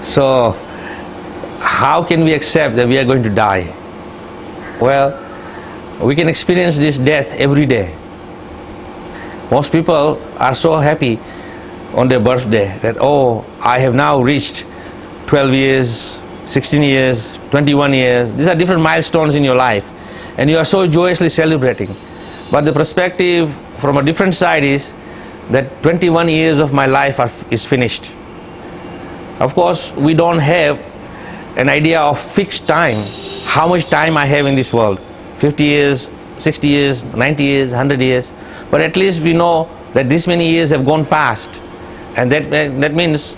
So how can we accept that we are going to die? Well, we can experience this death every day. Most people are so happy on their birthday that, oh, I have now reached 12 years, 16 years, 21 years. These are different milestones in your life, and you are so joyously celebrating. But the perspective from a different side is that 21 years of my life is finished. Of course, we don't have an idea of fixed time, how much time I have in this world, 50 years, 60 years, 90 years, 100 years, but at least we know that this many years have gone past, and that means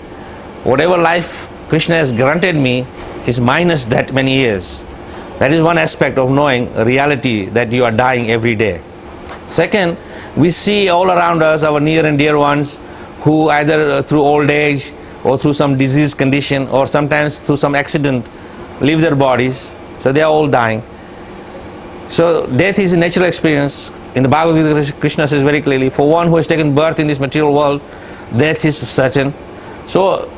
whatever life Krishna has granted me is minus that many years. That is one aspect of knowing reality, that you are dying every day. Second, we see all around us our near and dear ones who either through old age or through some disease condition or sometimes through some accident leave their bodies, so they are all dying. So death is a natural experience. In the Bhagavad Gita, Krishna says very clearly, for one who has taken birth in this material world, death is certain. So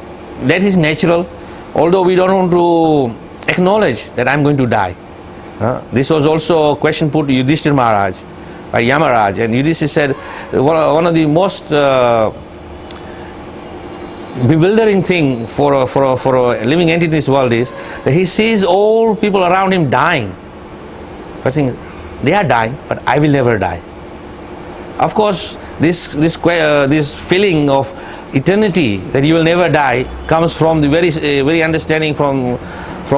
death is natural, although we don't want to acknowledge that I am going to die. This was also a question put to Yudhishthira Maharaj by Yamaraj, and Yudhishthira said one of the most bewildering thing for a living entity in this world is that he sees all people around him dying, but thinking, they are dying, but I will never die. Of course, this feeling of eternity, that you will never die, comes from the very understanding from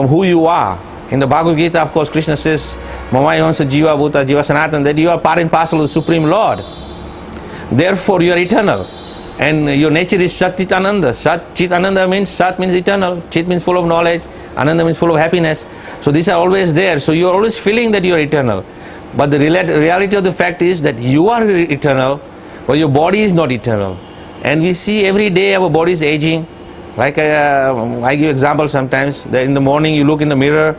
who you are. In the Bhagavad Gita, of course, Krishna says, Mamayansa Jiva Bhuta Jiva Sanatan, that you are part and parcel of the Supreme Lord. Therefore, you are eternal. And your nature is Sat Chit Ananda. Sat Chit Ananda means, Sat means eternal, Chit means full of knowledge, Ananda means full of happiness. So these are always there. So you are always feeling that you are eternal. But the reality of the fact is that you are eternal, but your body is not eternal. And we see every day our body is aging. Like I give example sometimes, that in the morning you look in the mirror,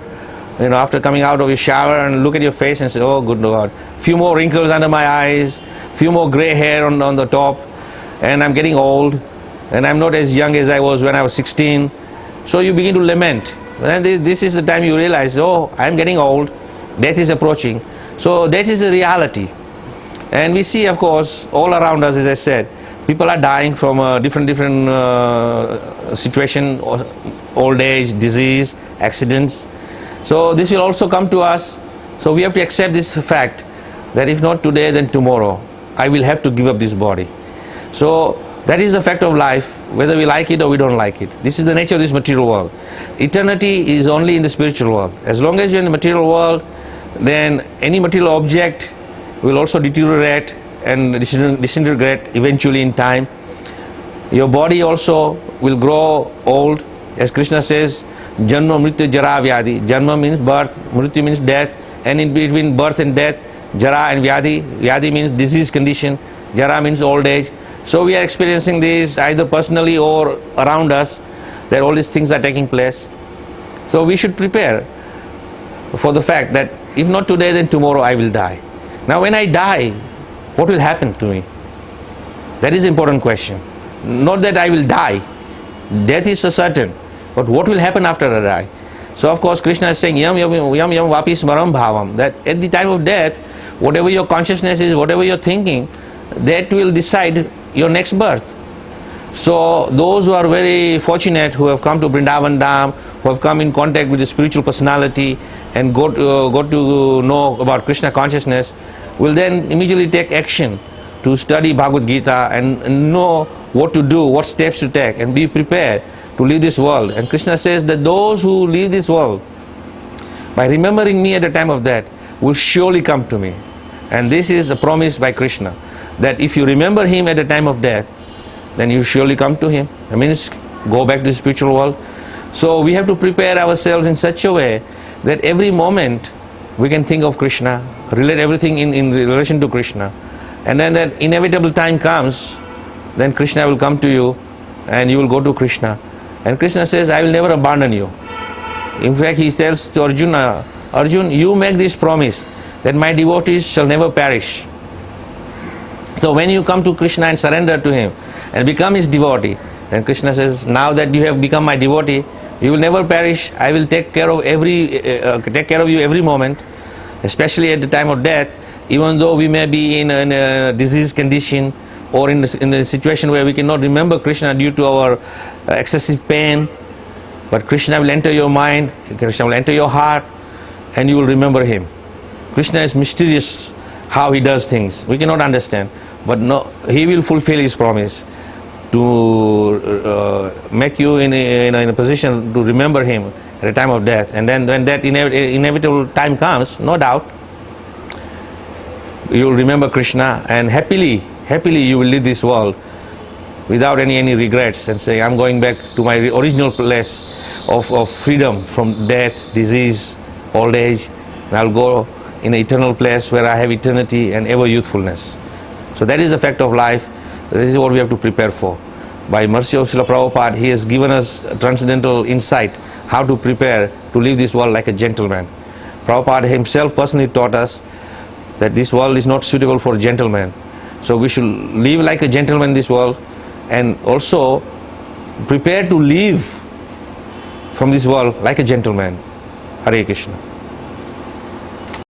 after coming out of your shower, and look at your face and say, oh good Lord, few more wrinkles under my eyes, few more gray hair on the top, and I'm getting old, and I'm not as young as I was when I was 16. So you begin to lament. And this is the time you realize, oh, I'm getting old, death is approaching. So that is a reality. And we see, of course, all around us, as I said, people are dying from different situation, old age, disease, accidents. So this will also come to us. So we have to accept this fact that if not today, then tomorrow, I will have to give up this body. So that is the fact of life, whether we like it or we don't like it. This is the nature of this material world. Eternity is only in the spiritual world. As long as you're in the material world, then any material object will also deteriorate and disintegrate eventually in time. Your body also will grow old. As Krishna says, Janma Mrityu Jara Vyadhi. Janma means birth, Mrityu means death, and in between birth and death, Jara and Vyadhi. Vyadhi means disease condition, Jara means old age. So we are experiencing this either personally or around us, that all these things are taking place. So we should prepare for the fact that if not today, then tomorrow I will die. Now when I die, what will happen to me? That is an important question. Not that I will die, death is so certain, but what will happen after I die? So of course Krishna is saying, yam yam yam yam vapi smaram bhavam, that at the time of death, whatever your consciousness is, whatever you're thinking, that will decide your next birth. So those who are very fortunate, who have come to Vrindavan Dham, who have come in contact with the spiritual personality and got to know about Krishna consciousness, will then immediately take action to study Bhagavad Gita and know what to do, what steps to take, and be prepared to leave this world. And Krishna says that those who leave this world, by remembering me at the time of death, will surely come to me. And this is a promise by Krishna, that if you remember him at the time of death, then you surely come to him. I mean, go back to the spiritual world. So we have to prepare ourselves in such a way that every moment we can think of Krishna, relate everything in relation to Krishna. And then that inevitable time comes, then Krishna will come to you and you will go to Krishna. And Krishna says, I will never abandon you. In fact, he tells to Arjuna, Arjun, you make this promise that my devotees shall never perish. So when you come to Krishna and surrender to him and become his devotee, Then Krishna says, now that you have become my devotee, you will never perish. I will take care of you every moment, especially at the time of death. Even though we may be in a disease condition or in a situation where we cannot remember Krishna due to our excessive pain, but Krishna will enter your mind, Krishna will enter your heart, and you will remember him. Krishna is mysterious how he does things. We cannot understand, but no, he will fulfill his promise to make you in a position to remember him at the time of death. And then when that inevitable time comes, no doubt, you will remember Krishna, and happily you will leave this world without any regrets, and say, I'm going back to my original place of freedom from death, disease, old age, and I'll go in an eternal place where I have eternity and ever youthfulness. So that is the fact of life. This is what we have to prepare for. By mercy of Srila Prabhupada, he has given us transcendental insight how to prepare to live this world like a gentleman. Prabhupada himself personally taught us that this world is not suitable for gentlemen. So we should live like a gentleman in this world, and also prepare to live from this world like a gentleman. Hare Krishna.